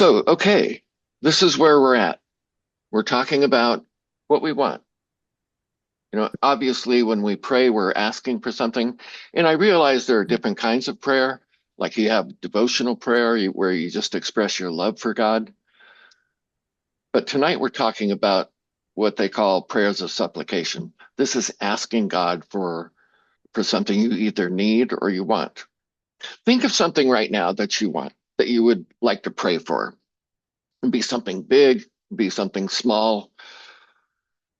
Okay, this is where we're at. We're talking about what we want. Obviously, when we pray, we're asking for something. And I realize there are different kinds of prayer. Like you have devotional prayer where you just express your love for God. But tonight we're talking about what they call prayers of supplication. This is asking God for something you either need or you want. Think of something right now that you want, that you would like to pray for. It'd be something big, be something small,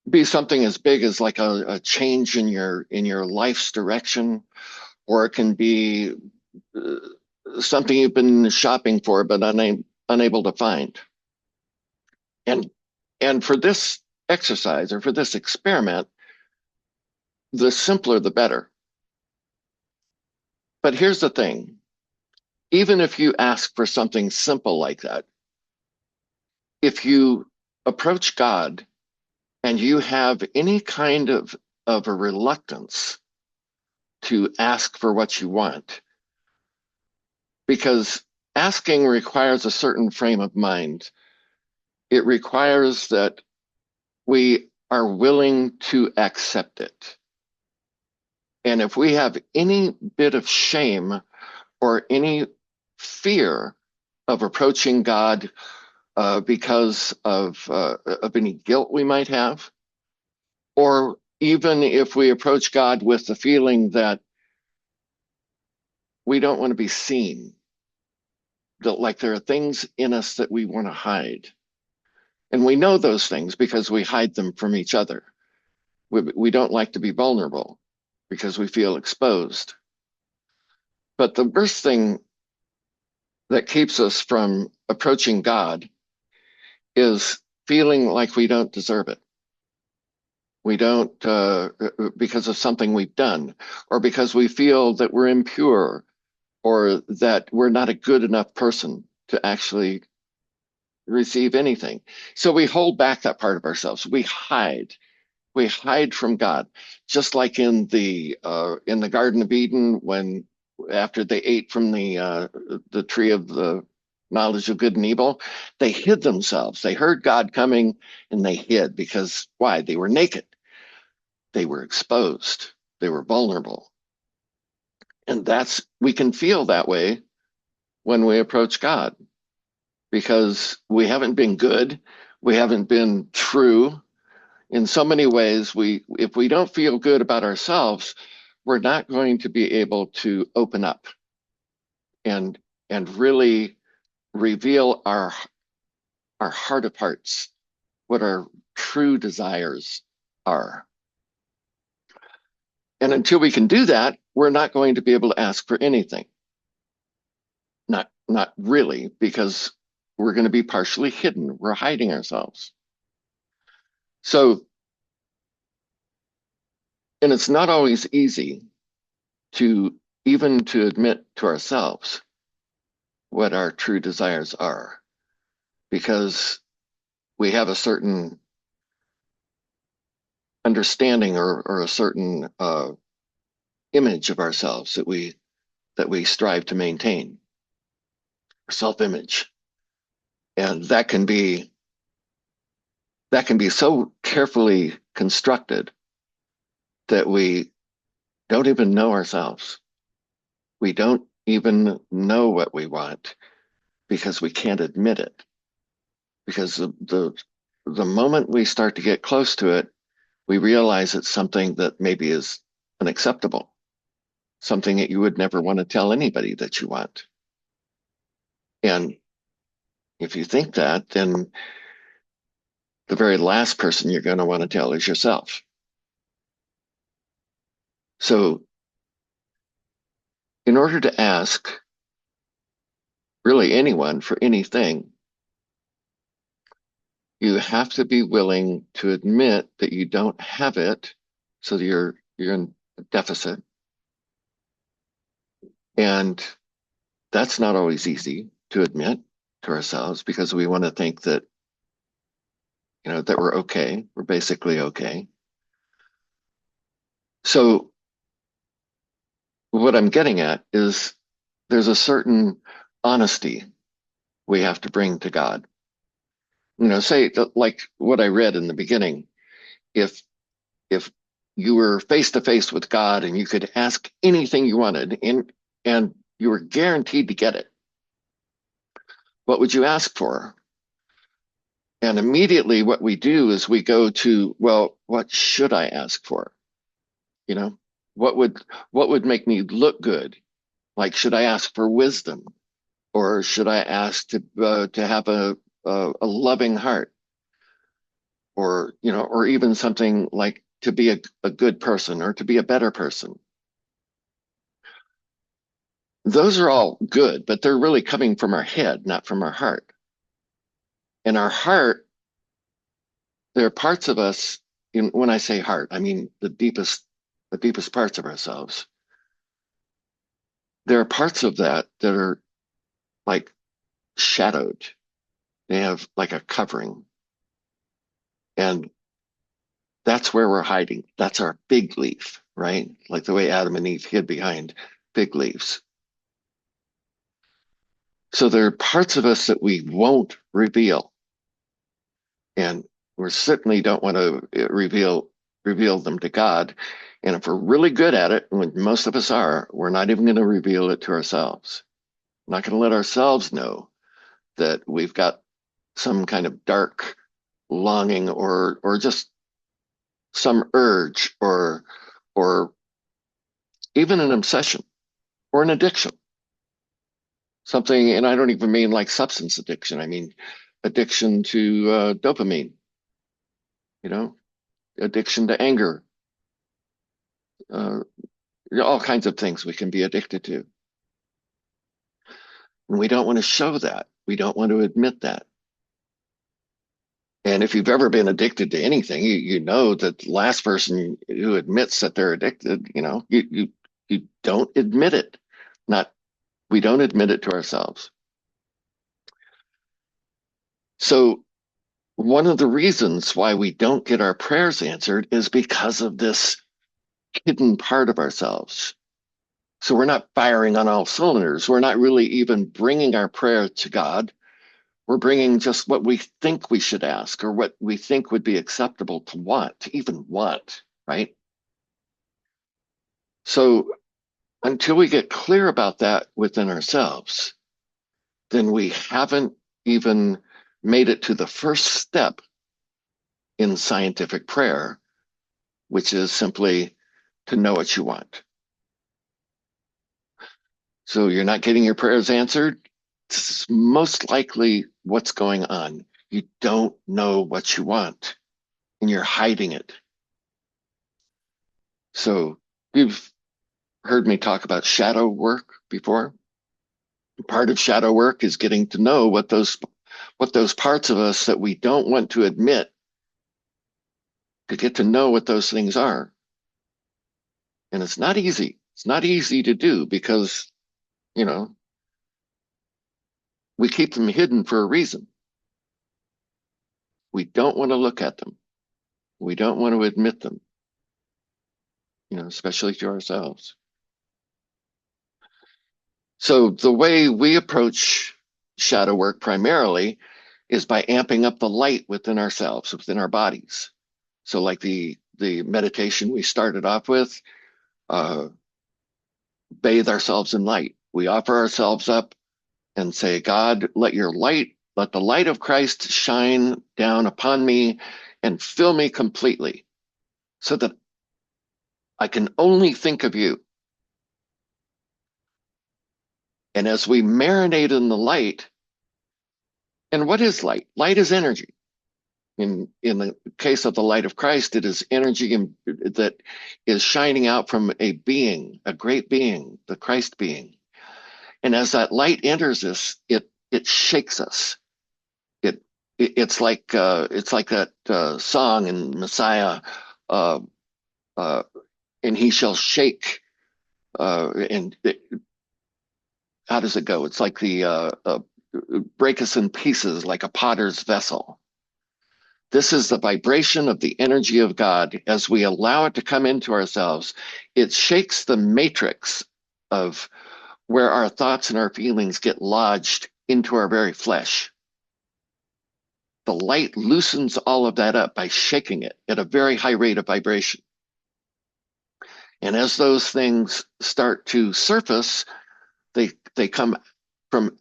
be something as big as like a change in your life's direction, or it can be something you've been shopping for but unable to find. And for this exercise or for this experiment, the simpler the better. But here's the thing. Even if you ask for something simple like that, if you approach God and you have any kind of a reluctance to ask for what you want, because asking requires a certain frame of mind. It requires that we are willing to accept it. And if we have any bit of shame or any fear of approaching God because of any guilt we might have, or even if we approach God with the feeling that we don't want to be seen, that like there are things in us that we want to hide. And we know those things because we hide them from each other. We don't like to be vulnerable because we feel exposed. But the worst thing that keeps us from approaching God is feeling like we don't deserve it. We don't, because of something we've done, or because we feel that we're impure, or that we're not a good enough person to actually receive anything. So we hold back that part of ourselves. We hide from God, just like in the Garden of Eden, when after they ate from the tree of the knowledge of good and evil, they hid themselves. They heard God coming and they hid because why? They were naked. They were exposed. They were vulnerable. And we can feel that way when we approach God, because we haven't been good. We haven't been true. In so many ways, if we don't feel good about ourselves, we're not going to be able to open up and really reveal our heart of hearts, what our true desires are. And until we can do that, we're not going to be able to ask for anything. Not really, because we're going to be partially hidden. We're hiding ourselves. So, and it's not always easy to admit to ourselves what our true desires are, because we have a certain understanding or a certain image of ourselves that we strive to maintain, self-image. And that can be so carefully constructed that we don't even know ourselves. We don't even know what we want because we can't admit it. Because the moment we start to get close to it, we realize it's something that maybe is unacceptable, something that you would never want to tell anybody that you want. And if you think that, then the very last person you're going to want to tell is yourself. So in order to ask really anyone for anything, you have to be willing to admit that you don't have it, so you're in deficit. And that's not always easy to admit to ourselves, because we want to think that, that we're okay. We're basically okay. So what I'm getting at is there's a certain honesty we have to bring to God. Say like what I read in the beginning, if you were face to face with God and you could ask anything you wanted and you were guaranteed to get it, what would you ask for? And immediately what we do is we go to, well, what should I ask for? What would make me look good? Like, should I ask for wisdom? Or should I ask to have a loving heart? Or, or even something like to be a good person or to be a better person. Those are all good, but they're really coming from our head, not from our heart. And our heart, there are parts of us, when I say heart, I mean the deepest parts of ourselves. There are parts of that are like shadowed. They have like a covering. And that's where we're hiding. That's our fig leaf, right? Like the way Adam and Eve hid behind fig leaves. So there are parts of us that we won't reveal. And we certainly don't want to reveal them to God. And if we're really good at it, when most of us are, we're not even going to reveal it to ourselves. We're not going to let ourselves know that we've got some kind of dark longing or just some urge or even an obsession or an addiction. Something, and I don't even mean like substance addiction. I mean addiction to dopamine, addiction to anger, all kinds of things we can be addicted to. And we don't want to show that. We don't want to admit that. And if you've ever been addicted to anything, you know that the last person who admits that they're addicted, you don't admit it. We don't admit it to ourselves. So one of the reasons why we don't get our prayers answered is because of this hidden part of ourselves. So we're not firing on all cylinders. We're not really even bringing our prayer to God. We're bringing just what we think we should ask or what we think would be acceptable to even want, right? So until we get clear about that within ourselves, then we haven't even made it to the first step in scientific prayer, which is simply to know what you want. So you're not getting your prayers answered. This is most likely what's going on. You don't know what you want and you're hiding it. So you've heard me talk about shadow work before. Part of shadow work is getting to know what those parts of us that we don't want to admit, to get to know what those things are. And it's not easy. It's not easy to do because, we keep them hidden for a reason. We don't want to look at them. We don't want to admit them, especially to ourselves. So the way we approach shadow work primarily is by amping up the light within ourselves, within our bodies. So like the meditation we started off with, bathe ourselves in light. We offer ourselves up and say, God, let the light of Christ shine down upon me and fill me completely so that I can only think of you. And as we marinate in the light, and what is light? Light is energy. In the case of the light of Christ, it is energy that is shining out from a being, a great being, the Christ being. And as that light enters us, it shakes us. It's like that song in Messiah, and he shall shake. How does it go? It's like break us in pieces like a potter's vessel. This is the vibration of the energy of God. As we allow it to come into ourselves, it shakes the matrix of where our thoughts and our feelings get lodged into our very flesh. The light loosens all of that up by shaking it at a very high rate of vibration. And as those things start to surface, they come from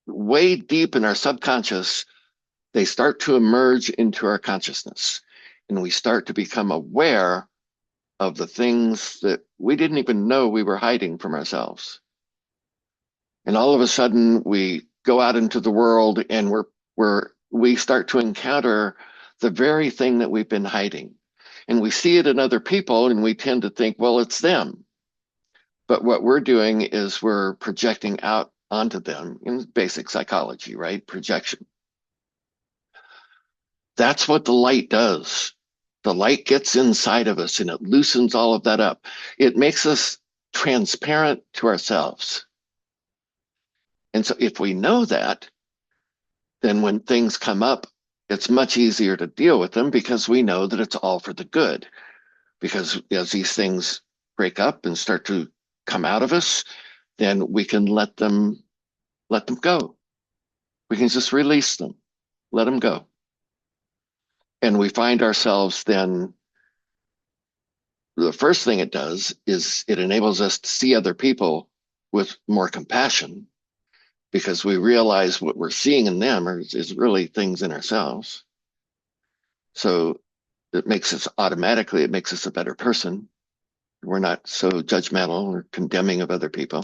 way deep in our subconscious. They start to emerge into our consciousness, and we start to become aware of the things that we didn't even know we were hiding from ourselves. And all of a sudden we go out into the world and we start to encounter the very thing that we've been hiding. And we see it in other people and we tend to think, well, it's them. But what we're doing is we're projecting out onto them in basic psychology, right? Projection. That's what the light does. The light gets inside of us and it loosens all of that up. It makes us transparent to ourselves. And so if we know that, then when things come up, it's much easier to deal with them because we know that it's all for the good. Because as these things break up and start to come out of us, then we can let them go. We can just release them, let them go. And we find ourselves then, the first thing it does is it enables us to see other people with more compassion, because we realize what we're seeing in them is really things in ourselves. So it makes us a better person. We're not so judgmental or condemning of other people.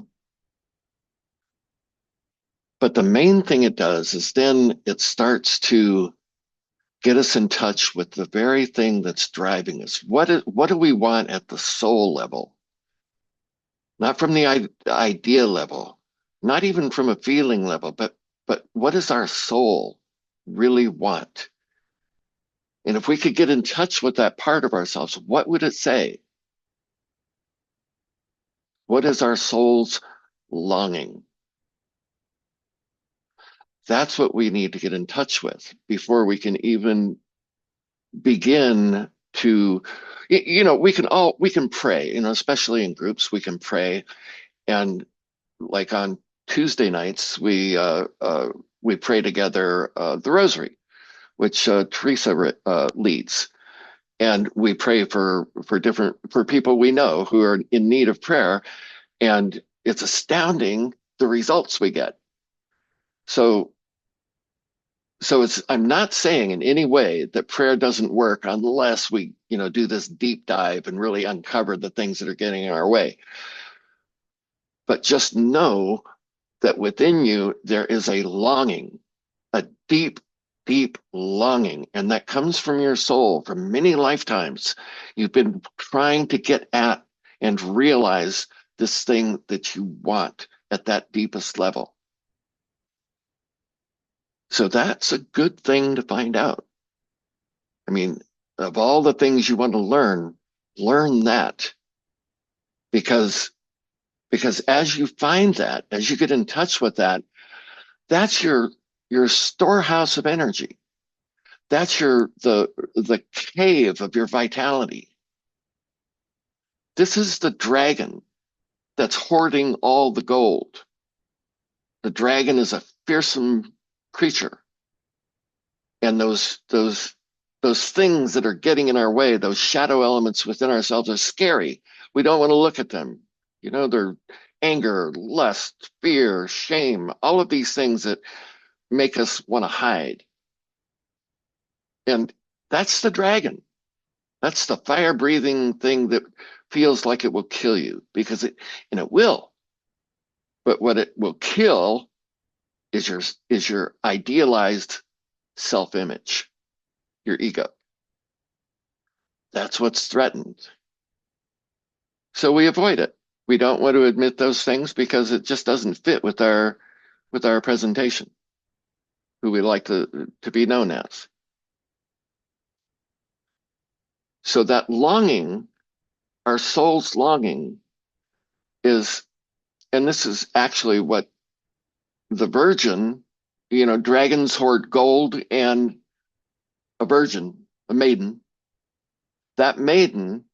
But the main thing it does is then it starts to get us in touch with the very thing that's driving us. What do we want at the soul level? Not from the idea level, not even from a feeling level, but what does our soul really want? And if we could get in touch with that part of ourselves, what would it say? What is our soul's longing? That's what we need to get in touch with before we can even begin to, we can pray, especially in groups, we can pray. And like on Tuesday nights, we pray together the Rosary, which Teresa leads. And we pray for people we know who are in need of prayer. And it's astounding the results we get. So I'm not saying in any way that prayer doesn't work unless we, do this deep dive and really uncover the things that are getting in our way. But just know that within you, there is a longing, a deep, deep longing, and that comes from your soul from many lifetimes. You've been trying to get at and realize this thing that you want at that deepest level. So that's a good thing to find out. I mean, of all the things you want to learn that. Because as you find that, as you get in touch with that, that's your storehouse of energy. That's the cave of your vitality. This is the dragon that's hoarding all the gold. The dragon is a fearsome creature. And those things that are getting in our way, those shadow elements within ourselves, are scary. We don't want to look at them. They're anger, lust, fear, shame, all of these things that make us want to hide. And that's the dragon. That's the fire-breathing thing that feels like it will kill you, because it will. But what it will kill is your idealized self-image, your ego. That's what's threatened. So we avoid it. We don't want to admit those things because it just doesn't fit with our presentation, who we like to be known as. So that longing, our soul's longing, is, and this is actually what the virgin, dragons hoard gold and a virgin, a maiden. That maiden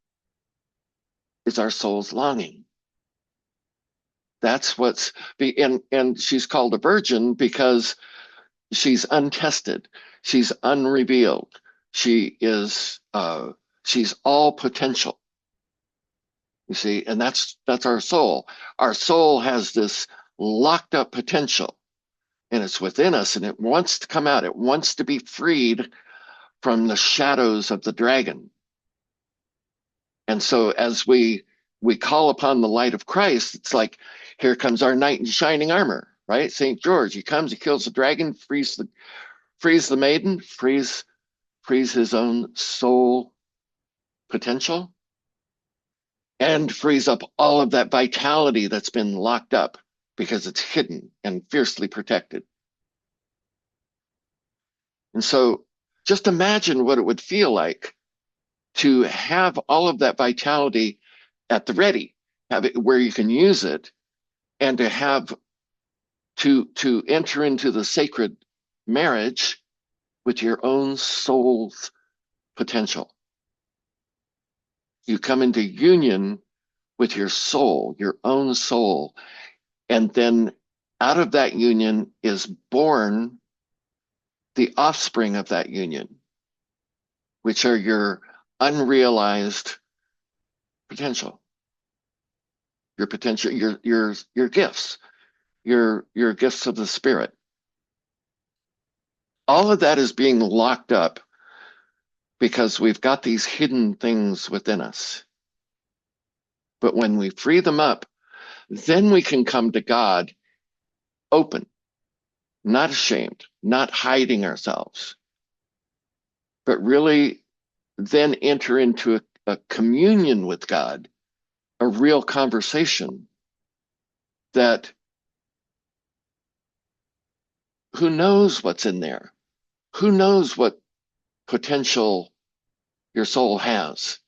is our soul's longing. That's what's and she's called a virgin because she's untested, she's unrevealed, she is she's all potential. You see, and that's our soul. Our soul has this locked up potential, and it's within us, and it wants to come out. It wants to be freed from the shadows of the dragon. And so as we call upon the light of Christ, it's like, here comes our knight in shining armor, right? St. George, he comes, he kills the dragon, frees the maiden, frees his own soul potential, and frees up all of that vitality that's been locked up because it's hidden and fiercely protected. And so just imagine what it would feel like to have all of that vitality at the ready, have it where you can use it, and to have to enter into the sacred marriage with your own soul's potential. You come into union with your soul, your own soul, and then out of that union is born the offspring of that union, which are your unrealized potential, your potential, your gifts, your gifts of the Spirit. All of that is being locked up because we've got these hidden things within us. But when we free them up, then we can come to God open, not ashamed, not hiding ourselves, but really then enter into a communion with God, a real conversation that who knows what's in there? Who knows what potential your soul has?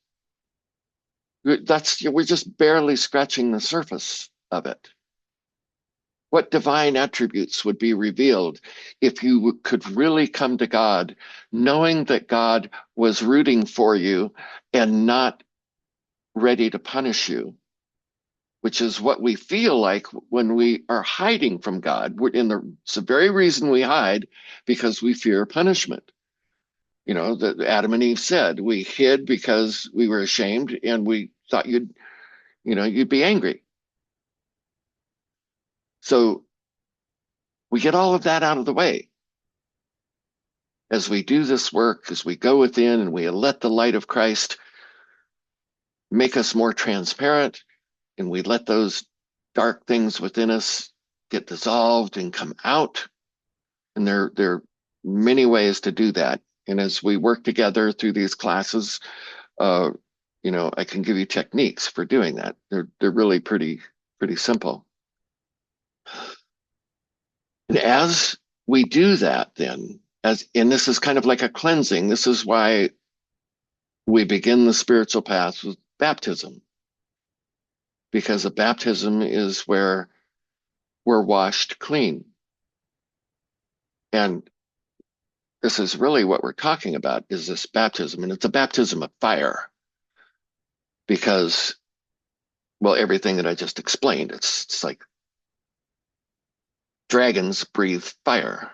We're just barely scratching the surface of it. What divine attributes would be revealed if you could really come to God, knowing that God was rooting for you and not ready to punish you, which is what we feel like when we are hiding from God. It's the very reason we hide, because we fear punishment. You know, that Adam and Eve said, we hid because we were ashamed and we thought you'd be angry. So we get all of that out of the way. As we do this work, as we go within and we let the light of Christ make us more transparent, and we let those dark things within us get dissolved and come out. And there are many ways to do that. And as we work together through these classes, I can give you techniques for doing that. They're really pretty simple. And as we do that, then, and this is kind of like a cleansing, this is why we begin the spiritual path with baptism. Because a baptism is where we're washed clean. And this is really what we're talking about, is this baptism. And it's a baptism of fire. Because, well, everything that I just explained, it's like dragons breathe fire.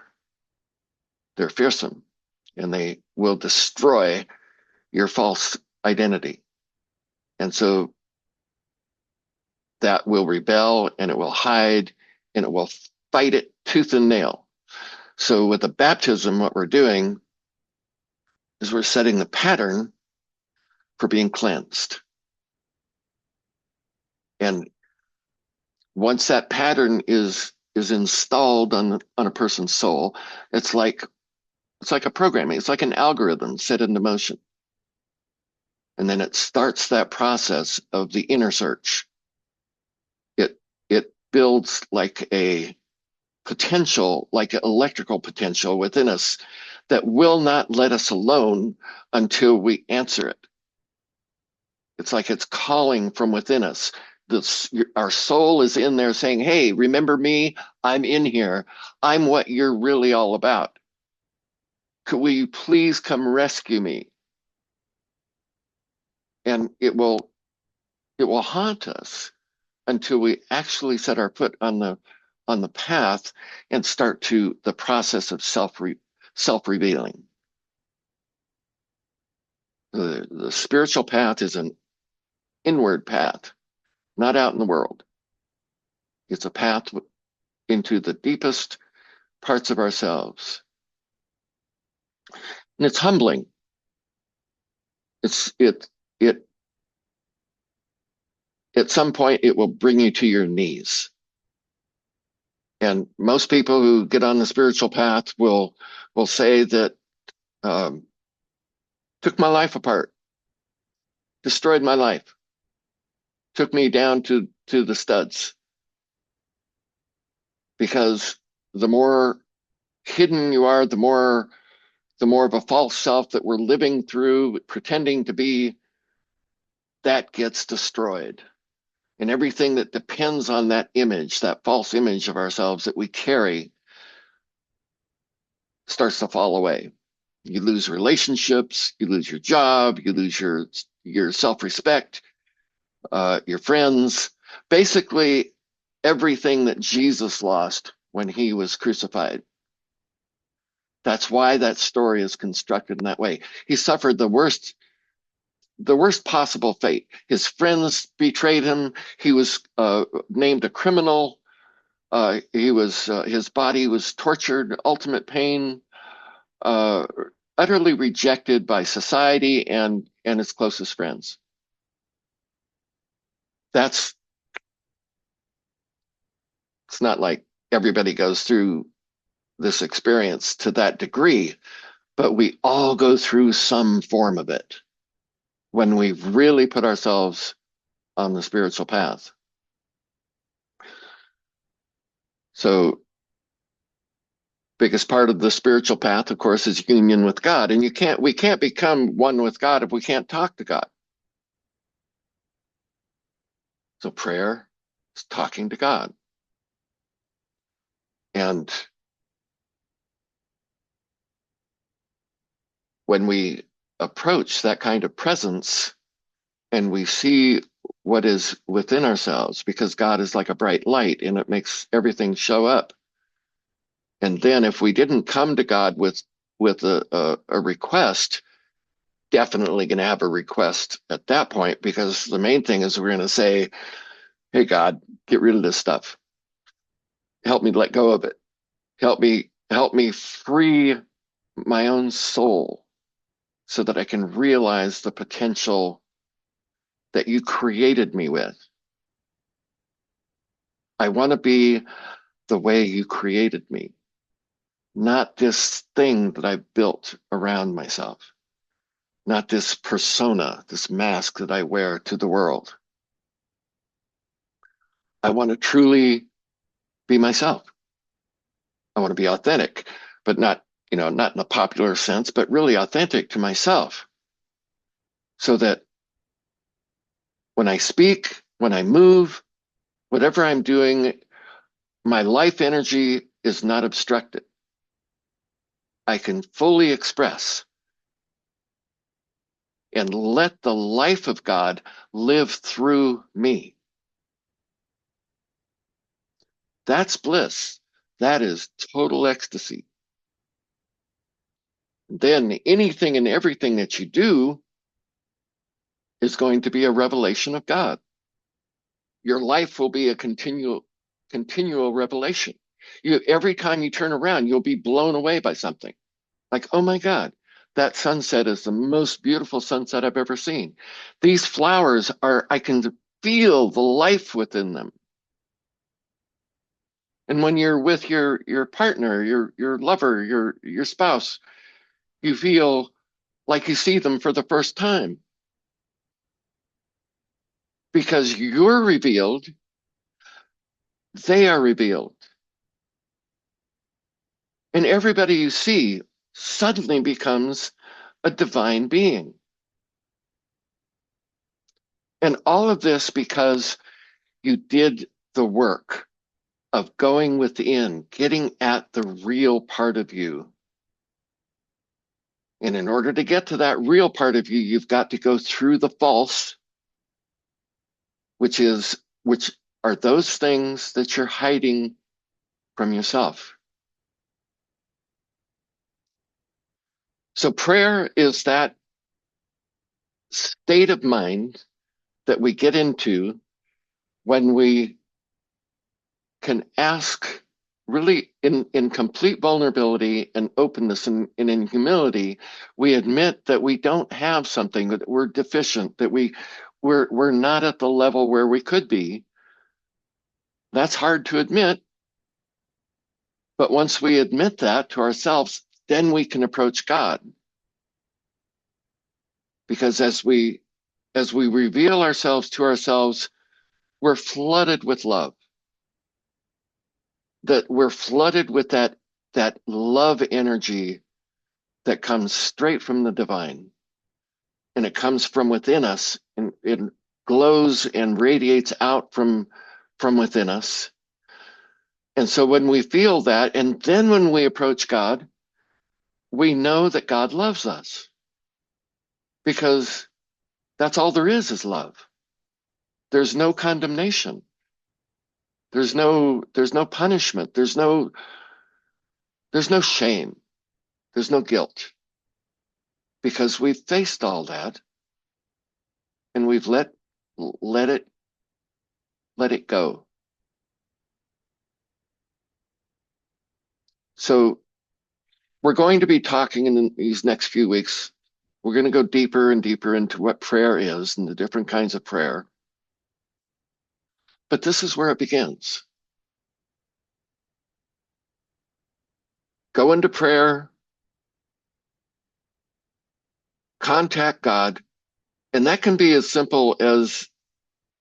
They're fearsome, and they will destroy your false identity. And so that will rebel, and it will hide, and it will fight it tooth and nail. So with the baptism, what we're doing is we're setting the pattern for being cleansed. And once that pattern is installed on a person's soul, it's like a programming. It's like an algorithm set into motion. And then it starts that process of the inner search. It builds like a potential, like an electrical potential within us that will not let us alone until we answer it. It's like it's calling from within us. Our soul is in there saying, hey, remember me? I'm in here. I'm what you're really all about. Will you please come rescue me? And it will haunt us until we actually set our foot on the path and start to the process of self-revealing. The spiritual path is an inward path, not out in the world. It's a path into the deepest parts of ourselves. And it's humbling. At some point, it will bring you to your knees. And most people who get on the spiritual path will say that took my life apart, destroyed my life, took me down to the studs. Because the more hidden you are, the more of a false self that we're living through, pretending to be, that gets destroyed. And everything that depends on that image, that false image of ourselves that we carry, starts to fall away. You lose relationships, you lose your job, you lose your self-respect, your friends, basically everything that Jesus lost when he was crucified. That's why that story is constructed in that way. He suffered the worst possible fate. His friends betrayed him. He was named a criminal. His body was tortured, ultimate pain, utterly rejected by society and his closest friends. It's not like everybody goes through this experience to that degree, but we all go through some form of it when we really put ourselves on the spiritual path. So, biggest part of the spiritual path, of course, is union with God. And we can't become one with God if we can't talk to God. So prayer is talking to God. And when we approach that kind of presence and we see what is within ourselves, because God is like a bright light and it makes everything show up. And then if we didn't come to God with a request, definitely going to have a request at that point, because the main thing is we're going to say, hey, God, get rid of this stuff. Help me let go of it. Help me free my own soul so that I can realize the potential that you created me with. I want to be the way you created me, not this thing that I've built around myself, not this persona, this mask that I wear to the world. I want to truly be myself. I want to be authentic, but not in a popular sense, but really authentic to myself, so that when I speak, when I move, whatever I'm doing, my life energy is not obstructed. I can fully express and let the life of God live through me. That's bliss. That is total ecstasy. Then anything and everything that you do is going to be a revelation of God. Your life will be a continual revelation. Every time you turn around, you'll be blown away by something. Like, oh my God, that sunset is the most beautiful sunset I've ever seen. These flowers I can feel the life within them. And when you're with your partner, your lover, your spouse, you feel like you see them for the first time. Because you're revealed, they are revealed. And everybody you see suddenly becomes a divine being. And all of this because you did the work of going within, getting at the real part of you. And in order to get to that real part of you, you've got to go through the false, which are those things that you're hiding from yourself. So prayer is that state of mind that we get into when we can ask really in complete vulnerability and openness and in humility. We admit that we don't have something, that we're deficient, that we're not at the level where we could be. That's hard to admit. But once we admit that to ourselves, then we can approach God. Because as we reveal ourselves to ourselves, we're flooded with love. That we're flooded with that love energy that comes straight from the divine. And it comes from within us, and it glows and radiates out from within us. And so when we feel that, and then when we approach God, we know that God loves us. Because that's all there is love. There's no condemnation. There's no punishment. There's no shame. There's no guilt. Because we've faced all that and we've let it go. So we're going to be talking in these next few weeks. We're going to go deeper and deeper into what prayer is and the different kinds of prayer. But this is where it begins. Go into prayer, contact God, and that can be as simple as,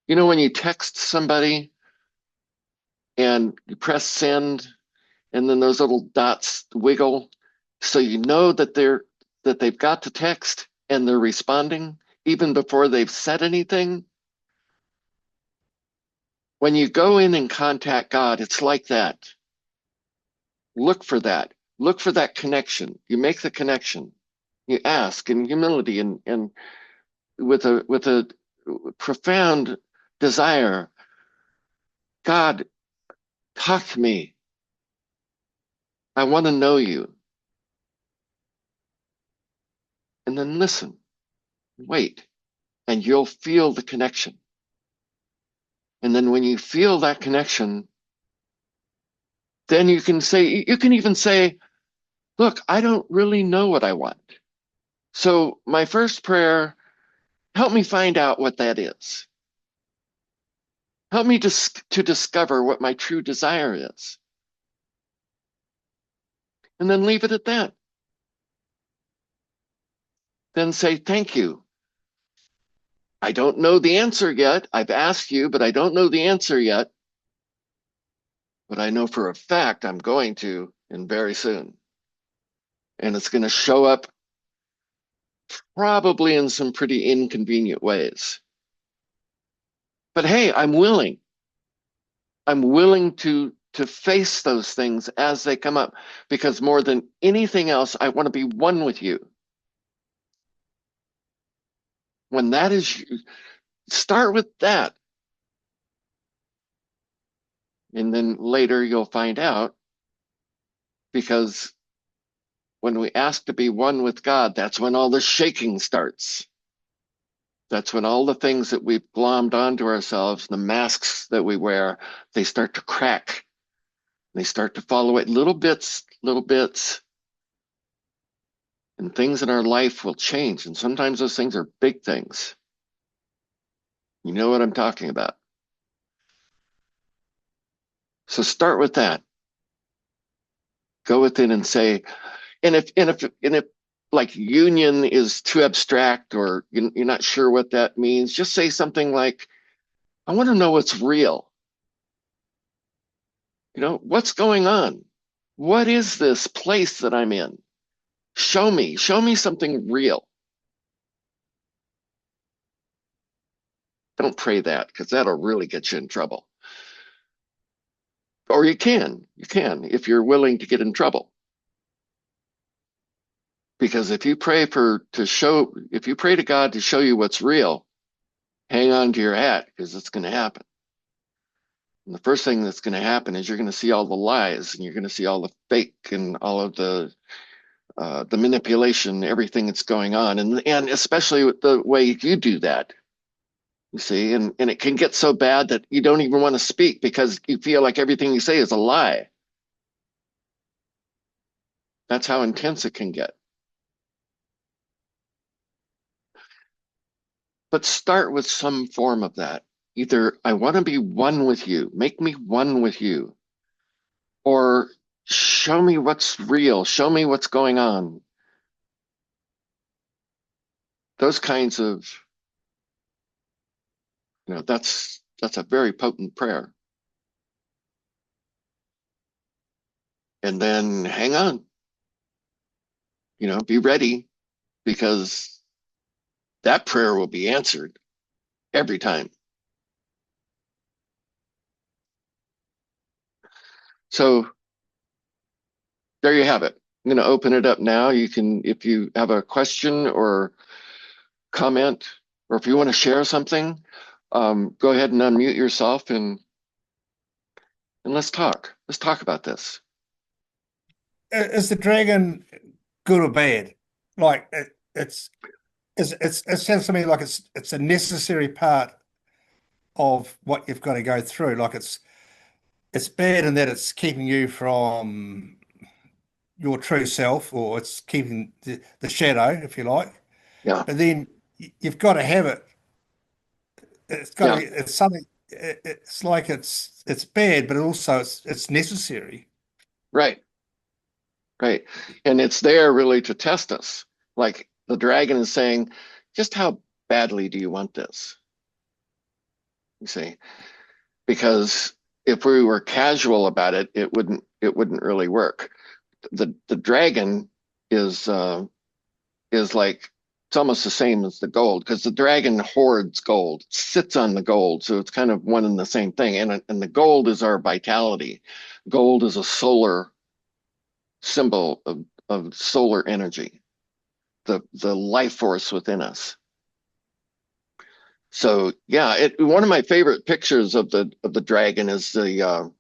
when you text somebody and you press send, and then those little dots wiggle, so you know that they've got the text and they're responding even before they've said anything. When you go in and contact God, it's like that. Look for that. Look for that connection. You make the connection. You ask in humility and with a profound desire. God, talk to me. I want to know you. And then listen, wait, and you'll feel the connection. And then when you feel that connection, then you can even say, look, I don't really know what I want. So my first prayer, help me find out what that is. Help me to discover what my true desire is. And then leave it at that. Then say, thank you. I don't know the answer yet. I've asked you, but I don't know the answer yet. But I know for a fact I'm going to, and very soon. And it's going to show up probably in some pretty inconvenient ways. But hey, I'm willing. I'm willing to face those things as they come up, because more than anything else, I want to be one with you. When that is, start with that. And then later you'll find out, because when we ask to be one with God, that's when all the shaking starts. That's when all the things that we've glommed onto ourselves, the masks that we wear, they start to crack. They start to fall away, little bits, and things in our life will change. And sometimes those things are big things. You know what I'm talking about. So start with that. Go within and say, and if like union is too abstract, or you're not sure what that means, just say something like, I want to know what's real. What's going on? What is this place that I'm in? Show me something real. Don't pray that, because that'll really get you in trouble. Or you can if you're willing to get in trouble. Because if you pray to God to show you what's real, hang on to your hat, because it's going to happen. And the first thing that's going to happen is you're going to see all the lies, and you're going to see all the fake and all of the manipulation, everything that's going on, and especially with the way you do that, you see, and it can get so bad that you don't even want to speak because you feel like everything you say is a lie. That's how intense it can get. But start with some form of that. Either I want to be one with you, make me one with you, or show me what's real, show me what's going on. Those kinds of, that's a very potent prayer. And then hang on, be ready, because that prayer will be answered every time. So there you have it. I'm going to open it up now. You can, if you have a question or comment, or if you want to share something, go ahead and unmute yourself and let's talk. Let's talk about this. Is the dragon good or bad? Like it sounds to me like it's a necessary part of what you've got to go through. Like it's bad in that it's keeping you from your true self, or it's keeping the shadow, if you like. Yeah. But then you've got to have it. It's got to be, it's something. It's like it's bad, but also it's necessary. Right. Right. And it's there really to test us. Like the dragon is saying, just how badly do you want this? You see, because if we were casual about it, it wouldn't really work. The dragon is like, it's almost the same as the gold, because the dragon hoards gold, sits on the gold, so it's kind of one and the same thing. And the gold is our vitality. Gold is a solar symbol of solar energy, the life force within us. So yeah, one of my favorite pictures of the dragon is the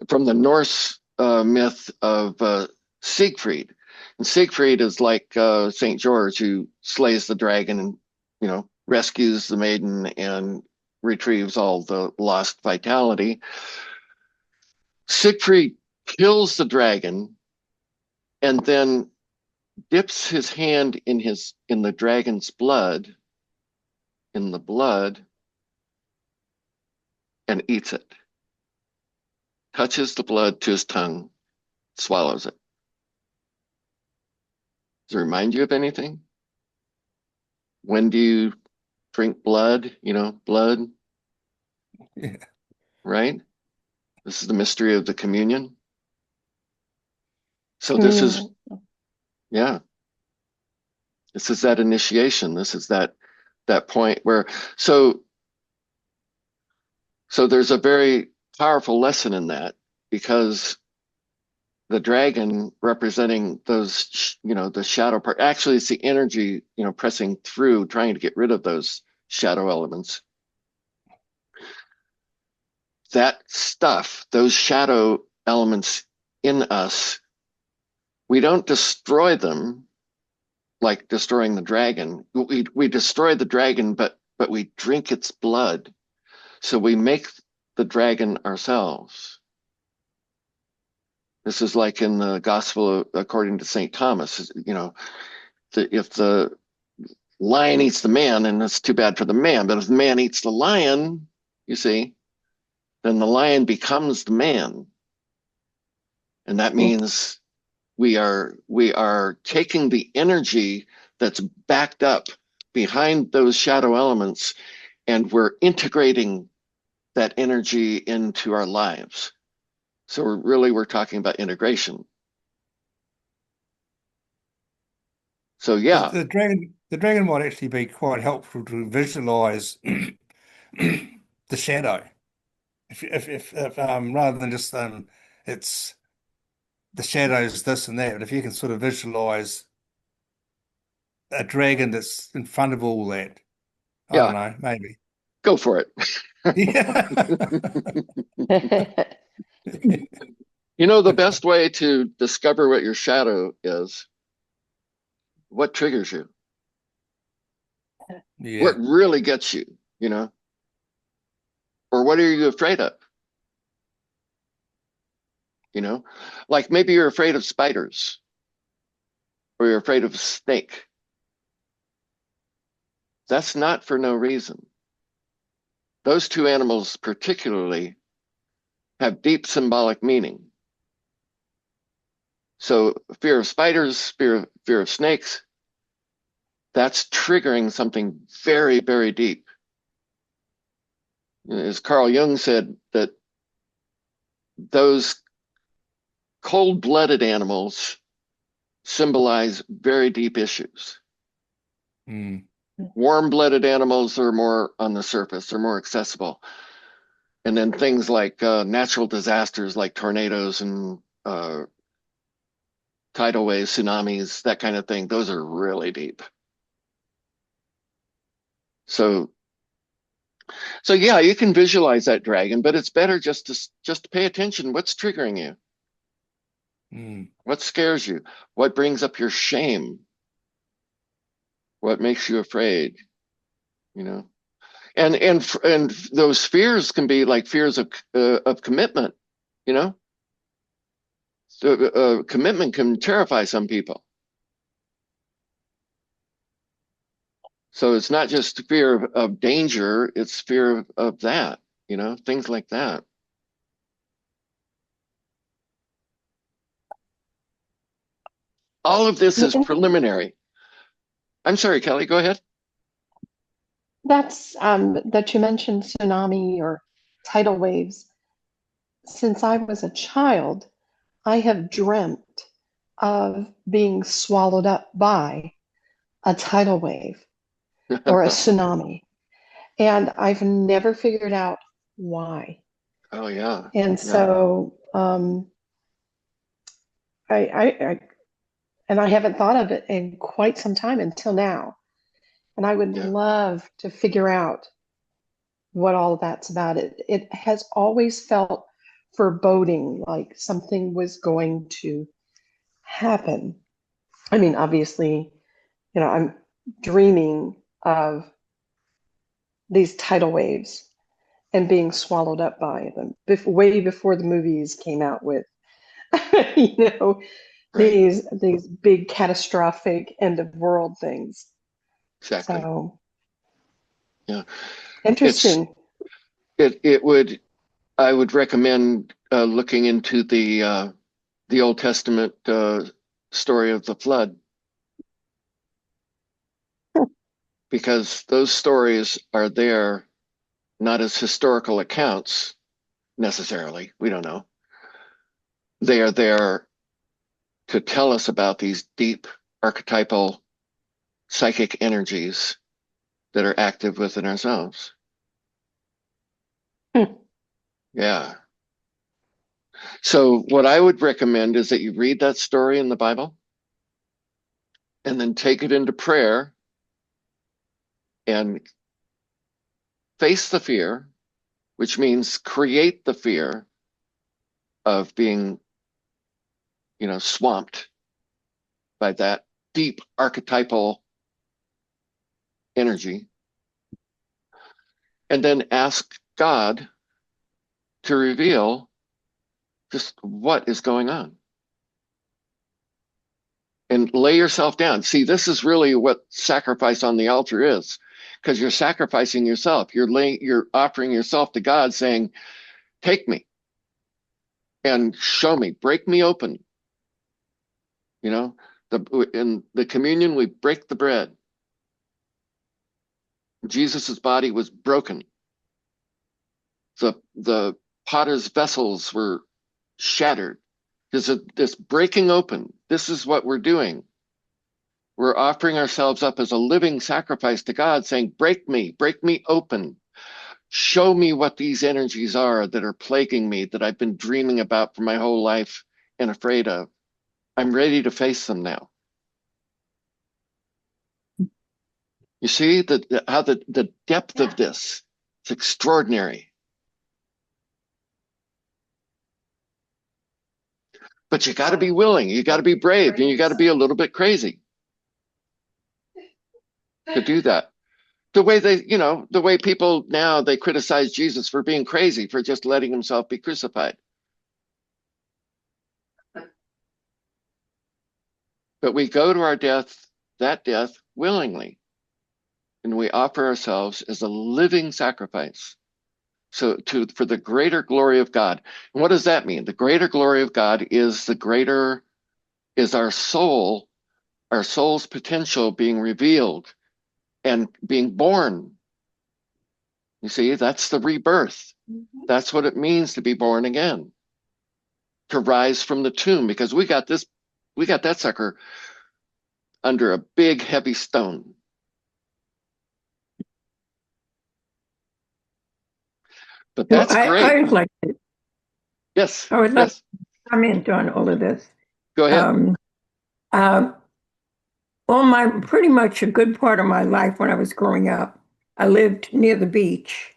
from the Norse myth of Siegfried. And Siegfried is like Saint George, who slays the dragon and rescues the maiden and retrieves all the lost vitality. Siegfried kills the dragon and then dips his hand in the dragon's blood, in the blood, and eats it. Touches the blood to his tongue, swallows it. Does it remind you of anything? When do you drink blood? Blood. Yeah. Right? This is the mystery of the communion. So this is, yeah. This is that initiation. This is that point where, so there's a very powerful lesson in that, because the dragon representing those, the shadow part, actually it's the energy, pressing through, trying to get rid of those shadow elements. That stuff, those shadow elements in us, we don't destroy them like destroying the dragon. We destroy the dragon, but we drink its blood. So we make the dragon ourselves. This is like in the gospel according to St. Thomas, if the lion eats the man, and that's too bad for the man, but if the man eats the lion, you see, then the lion becomes the man. And that means we are taking the energy that's backed up behind those shadow elements, and we're integrating that energy into our lives. So we're talking about integration. So yeah, the dragon might actually be quite helpful to visualize the shadow. If rather than just it's the shadows, this and that, but if you can sort of visualize a dragon that's in front of all that, I don't yeah, know, maybe. Go for it. Yeah. You know, the best way to discover what your shadow is, what triggers you, Yeah. what really gets you, or what are you afraid of? Like maybe you're afraid of spiders or you're afraid of a snake. That's not for no reason. Those two animals particularly have deep symbolic meaning. So fear of spiders, fear of snakes, that's triggering something very, very deep. As Carl Jung said, that those cold-blooded animals symbolize very deep issues. Mm. Warm-blooded animals are more on the surface, they're more accessible. And then things like natural disasters like tornadoes and tidal waves, tsunamis, that kind of thing, those are really deep. So yeah, you can visualize that dragon, but it's better just to pay attention. What's triggering you? Mm. What scares you? What brings up your shame? What makes you afraid? And those fears can be like fears of commitment. So, commitment can terrify some people. So it's not just fear of danger; it's fear of that. Things like that. All of this is preliminary. I'm sorry, Kelly, go ahead. That's that you mentioned tsunami or tidal waves. Since I was a child, I have dreamt of being swallowed up by a tidal wave or a tsunami. And I've never figured out why. Oh, yeah. And so I haven't thought of it in quite some time until now. And I would love to figure out what all of that's about. It has always felt foreboding, like something was going to happen. I mean, obviously, I'm dreaming of these tidal waves and being swallowed up by them way before the movies came out with, Right. these big catastrophic end of world things. Exactly. So, yeah, interesting. I would recommend looking into the Old Testament story of the flood, because those stories are there not as historical accounts necessarily. We don't know. They are there to tell us about these deep archetypal psychic energies that are active within ourselves. Yeah. So what I would recommend is that you read that story in the Bible and then take it into prayer and face the fear, which means create the fear of being, swamped by that deep archetypal energy. And then ask God to reveal just what is going on. And lay yourself down. See, this is really what sacrifice on the altar is, because you're sacrificing yourself. You're offering yourself to God, saying, take me and show me, break me open. In the communion, we break the bread. Jesus's body was broken. The potter's vessels were shattered. There's this breaking open. This is what we're doing. We're offering ourselves up as a living sacrifice to God, saying, break me open. Show me what these energies are that are plaguing me, that I've been dreaming about for my whole life and afraid of. I'm ready to face them now. You see how the depth of this It's extraordinary. But you got to be willing, you got to be brave, and you got to be a little bit crazy to do that. The way the way people now, they criticize Jesus for being crazy, for just letting himself be crucified. But we go to our death, that death, willingly. And we offer ourselves as a living sacrifice. So for the greater glory of God. And what does that mean? The greater glory of God is our soul's potential being revealed and being born. You see, that's the rebirth. That's what it means to be born again. To rise from the tomb, because we got that sucker under a big, heavy stone. But that's great. I would like to. Yes. I would like yes. to comment on all of this. Go ahead. Pretty much a good part of my life when I was growing up, I lived near the beach,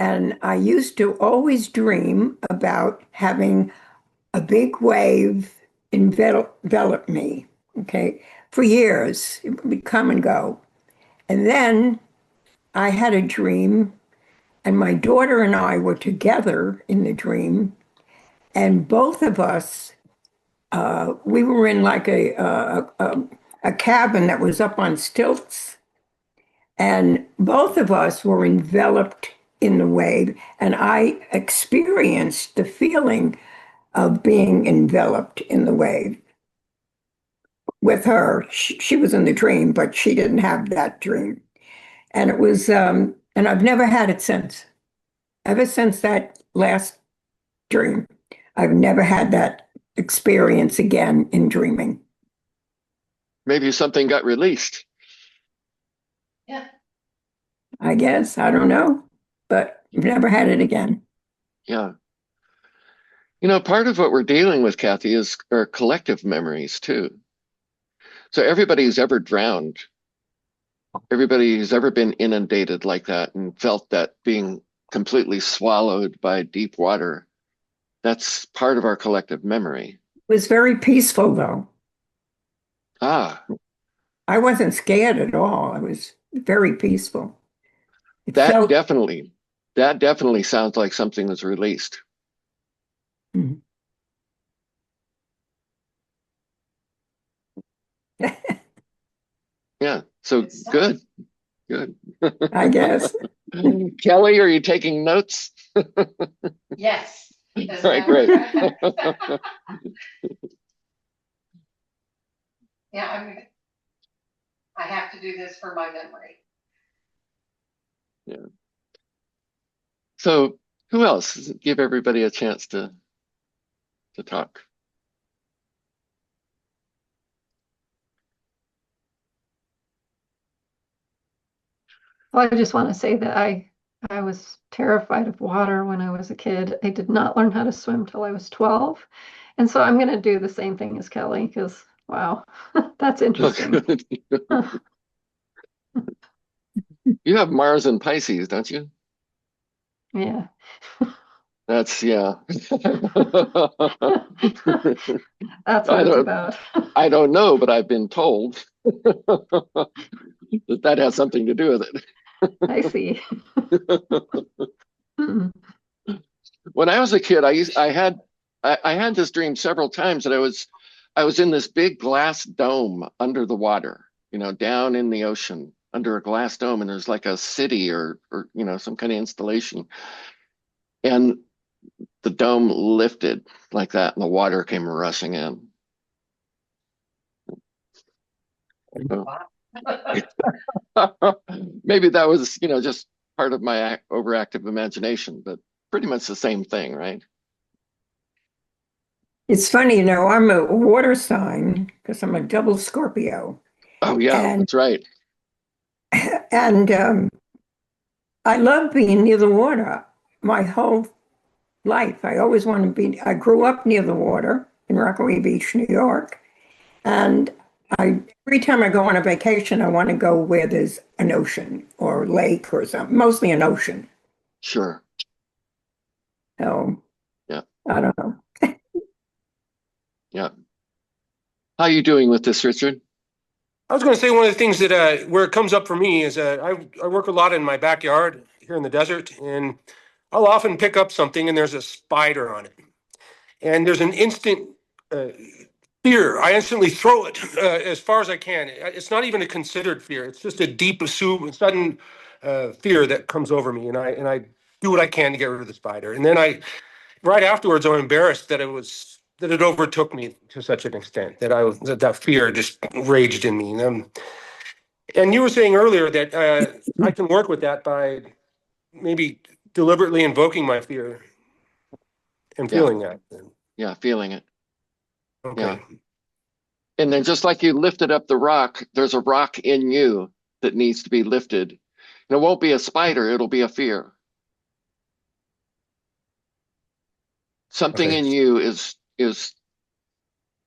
and I used to always dream about having a big wave envelop me. Okay, for years it would come and go, and then I had a dream. And my daughter and I were together in the dream, and both of us, we were in like a cabin that was up on stilts, and both of us were enveloped in the wave, and I experienced the feeling of being enveloped in the wave with her. She was in the dream, but she didn't have that dream, and it was. And I've never had it since. Ever since that last dream, I've never had that experience again in dreaming. Maybe something got released. Yeah. I guess. I don't know. But I've never had it again. Yeah. Part of what we're dealing with, Kathy, is our collective memories too. So everybody who's ever drowned, everybody who's ever been inundated like that and felt that being completely swallowed by deep water, that's part of our collective memory. It was very peaceful, though. Ah. I wasn't scared at all. I was very peaceful. That definitely sounds like something that's released. Mhm. Yeah. So good. I guess. Kelly, are you taking notes? Yes. Right, great. Yeah, I have to do this for my memory. Yeah. So who else? Give everybody a chance to talk. Well, I just want to say that I was terrified of water when I was a kid. I did not learn how to swim till I was 12. And so I'm going to do the same thing as Kelly because, wow, that's interesting. You have Mars and Pisces, don't you? Yeah. That's, yeah. That's what it's about. I don't know, but I've been told that has something to do with it. I see. When I was a kid, I had this dream several times that I was in this big glass dome under the water, down in the ocean under a glass dome, and there's like a city or some kind of installation, and the dome lifted like that, and the water came rushing in. So, maybe that was, just part of my overactive imagination, but pretty much the same thing, right? It's funny, I'm a water sign because I'm a double Scorpio. Oh, yeah, that's right. And I love being near the water my whole life. I always want to be. I grew up near the water in Rockaway Beach, New York. And every time I go on a vacation, I want to go where there's an ocean or lake or something, mostly an ocean. Sure. So Yeah. I don't know. Yeah. How are you doing with this, Richard? I was going to say one of the things that where it comes up for me is I work a lot in my backyard here in the desert, and I'll often pick up something and there's a spider on it, and there's an instant fear. I instantly throw it as far as I can. It's not even a considered fear. It's just a deep, sudden fear that comes over me, and I do what I can to get rid of the spider, and then right afterwards I'm embarrassed that it overtook me to such an extent that fear just raged in me. And you were saying earlier that I can work with that by maybe deliberately invoking my fear and Yeah. feeling that. Yeah, feeling it. Okay. Yeah. And then just like you lifted up the rock, there's a rock in you that needs to be lifted. And it won't be a spider, it'll be a fear. Something Okay. in you is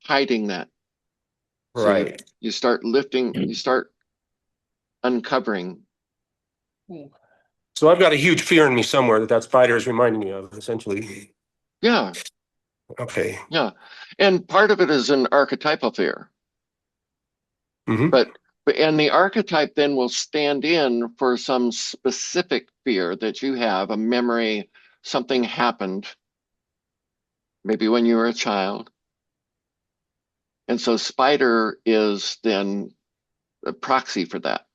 hiding that. So Right. you start lifting, you start uncovering. So I've got a huge fear in me somewhere that spider is reminding me of, essentially. Yeah, Okay. yeah. And part of it is an archetypal fear. Mm-hmm. But and the archetype then will stand in for some specific fear that you have, a memory, something happened, maybe when you were a child. And so spider is then a proxy for that.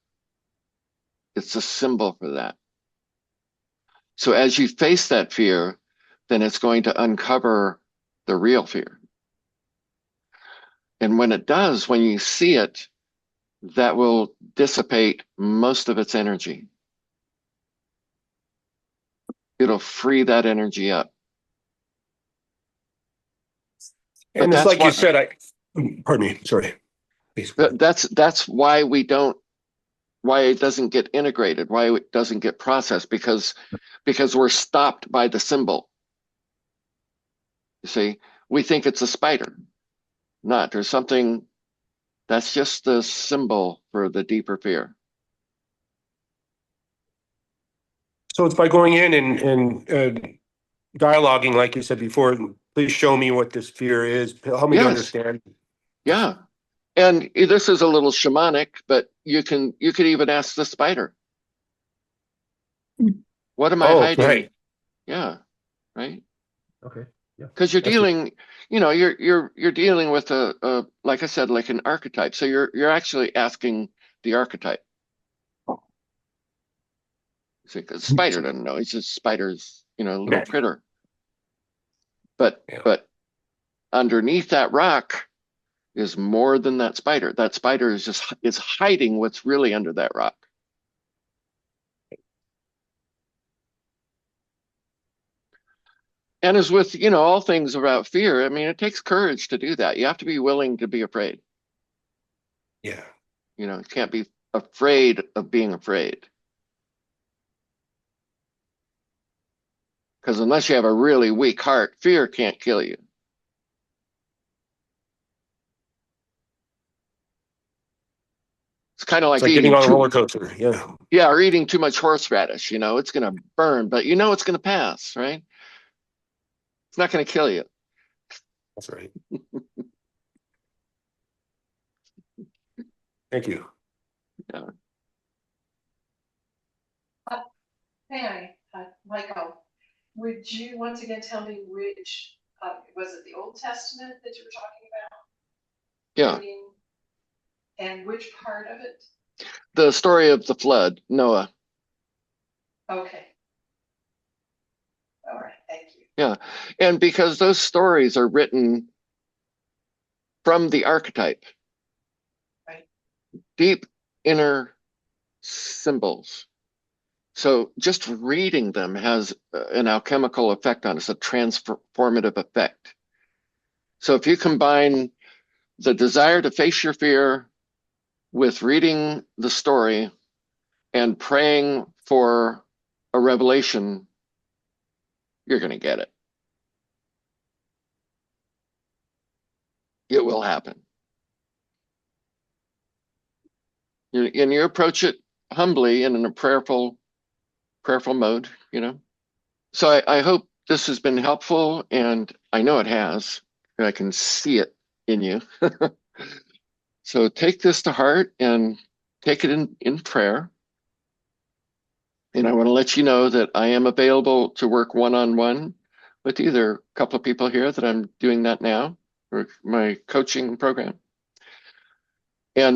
It's a symbol for that. So as you face that fear, then it's going to uncover the real fear. And when it does, when you see it, that will dissipate most of its energy. It'll free that energy up. And But it's like that's you said, pardon me, sorry. Please. that's why why it doesn't get integrated, why it doesn't get processed, because we're stopped by the symbol. You see, we think it's a spider. Not. There's something that's just the symbol for the deeper fear. So it's by going in and dialoguing, like you said before, please show me what this fear is. Help me to Yes. understand. Yeah. And this is a little shamanic, but you could even ask the spider. What am I hiding? Right. Yeah. Right. Okay. Yeah. Because you're dealing, you're dealing with a like I said, like an archetype. So you're actually asking the archetype. See, 'cause spider doesn't know. It's just spider's, a little critter. But underneath that rock is more than that spider. That spider is hiding what's really under that rock. And as with, all things about fear, I mean, it takes courage to do that. You have to be willing to be afraid. Yeah. You can't be afraid of being afraid. Because unless you have a really weak heart, fear can't kill you. It's kind of like getting eating on a roller coaster. Yeah. Yeah, or eating too much horseradish. It's going to burn, but it's going to pass, right? It's not going to kill you. That's right. Thank you. Yeah. Hey, Michael, would you once again tell me which, was it the Old Testament that you were talking about? Yeah. And which part of it? The story of the flood, Noah. Okay. All right, thank you. Yeah. And because those stories are written from the archetype, Right. Deep inner symbols. So just reading them has an alchemical effect on us, a transformative effect. So if you combine the desire to face your fear with reading the story and praying for a revelation, you're going to get it. It will happen. And you approach it humbly and in a prayerful mode, So I hope this has been helpful, and I know it has. I can see it in you. So take this to heart and take it in prayer. And I want to let you know that I am available to work one-on-one with either a couple of people here that I'm doing that now, or my coaching program. And